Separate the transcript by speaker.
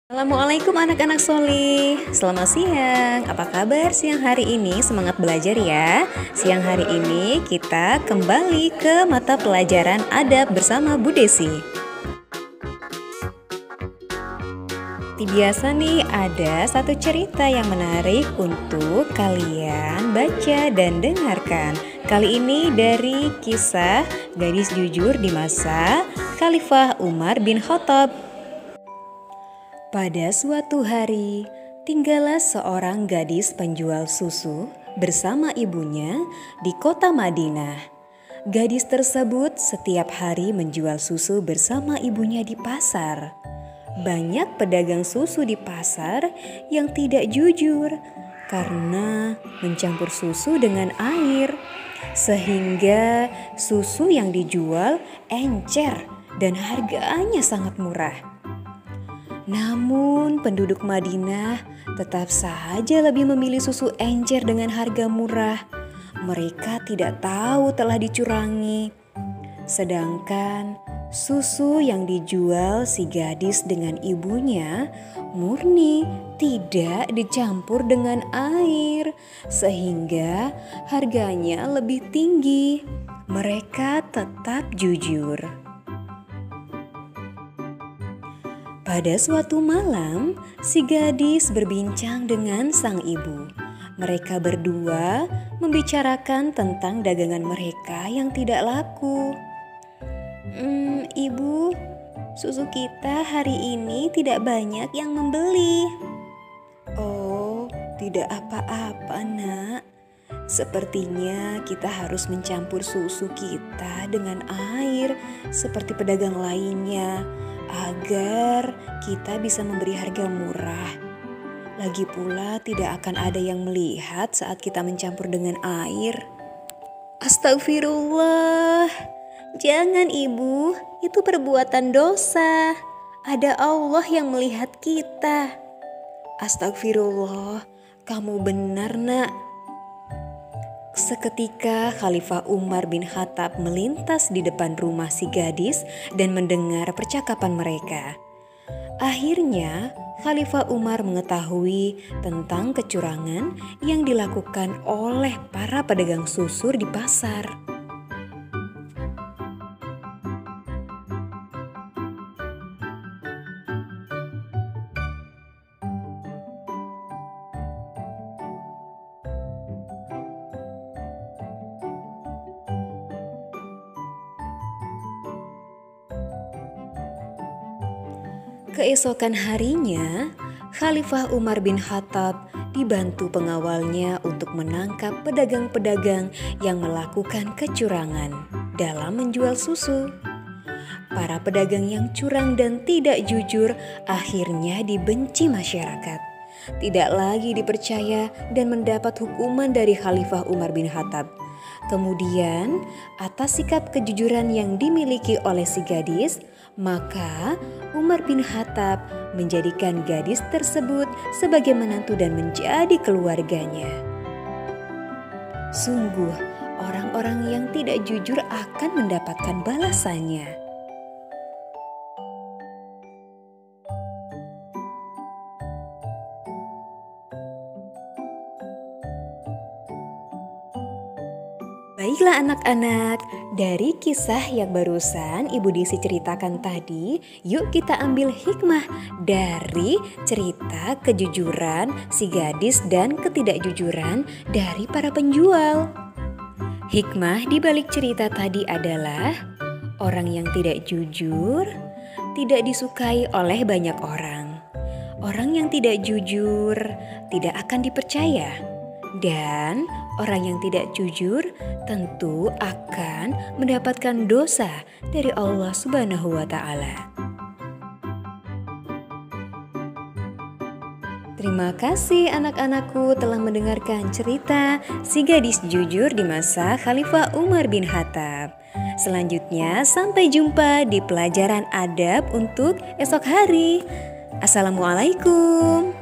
Speaker 1: Assalamualaikum anak-anak solih. Selamat siang. Apa kabar siang hari ini? Semangat belajar ya. Siang hari ini kita kembali ke mata pelajaran adab bersama Bu Desi. Seperti biasa nih, ada satu cerita yang menarik untuk kalian baca dan dengarkan. Kali ini dari kisah gadis jujur di masa Khalifah Umar bin Khattab. Pada suatu hari, tinggallah seorang gadis penjual susu bersama ibunya di kota Madinah. Gadis tersebut setiap hari menjual susu bersama ibunya di pasar. Banyak pedagang susu di pasar yang tidak jujur karena mencampur susu dengan air, sehingga susu yang dijual encer dan harganya sangat murah. Namun penduduk Madinah tetap saja lebih memilih susu encer dengan harga murah. Mereka tidak tahu telah dicurangi. Sedangkan susu yang dijual si gadis dengan ibunya murni, tidak dicampur dengan air, sehingga harganya lebih tinggi. Mereka tetap jujur. Pada suatu malam, si gadis berbincang dengan sang ibu. Mereka berdua membicarakan tentang dagangan mereka yang tidak laku. Ibu, susu kita hari ini tidak banyak yang membeli. Oh, tidak apa-apa, Nak. Sepertinya kita harus mencampur susu kita dengan air seperti pedagang lainnya, agar kita bisa memberi harga murah. Lagi pula tidak akan ada yang melihat saat kita mencampur dengan air. Astagfirullah, jangan ibu, itu perbuatan dosa. Ada Allah yang melihat kita. Astagfirullah, kamu benar, Nak. Seketika Khalifah Umar bin Khattab melintas di depan rumah si gadis dan mendengar percakapan mereka. Akhirnya Khalifah Umar mengetahui tentang kecurangan yang dilakukan oleh para pedagang susu di pasar. Keesokan harinya, Khalifah Umar bin Khattab dibantu pengawalnya untuk menangkap pedagang-pedagang yang melakukan kecurangan dalam menjual susu. Para pedagang yang curang dan tidak jujur akhirnya dibenci masyarakat, tidak lagi dipercaya dan mendapat hukuman dari Khalifah Umar bin Khattab. Kemudian, atas sikap kejujuran yang dimiliki oleh si gadis, maka Umar bin Khattab menjadikan gadis tersebut sebagai menantu dan menjadi keluarganya. Sungguh, orang-orang yang tidak jujur akan mendapatkan balasannya. Baiklah anak-anak, dari kisah yang barusan Ibu Desi ceritakan tadi, yuk kita ambil hikmah dari cerita kejujuran si gadis dan ketidakjujuran dari para penjual. Hikmah di balik cerita tadi adalah orang yang tidak jujur tidak disukai oleh banyak orang. Orang yang tidak jujur tidak akan dipercaya. Dan orang yang tidak jujur tentu akan mendapatkan dosa dari Allah Subhanahu wa Ta'ala. Terima kasih anak-anakku telah mendengarkan cerita si gadis jujur di masa Khalifah Umar bin Khattab. Selanjutnya sampai jumpa di pelajaran adab untuk esok hari. Assalamualaikum.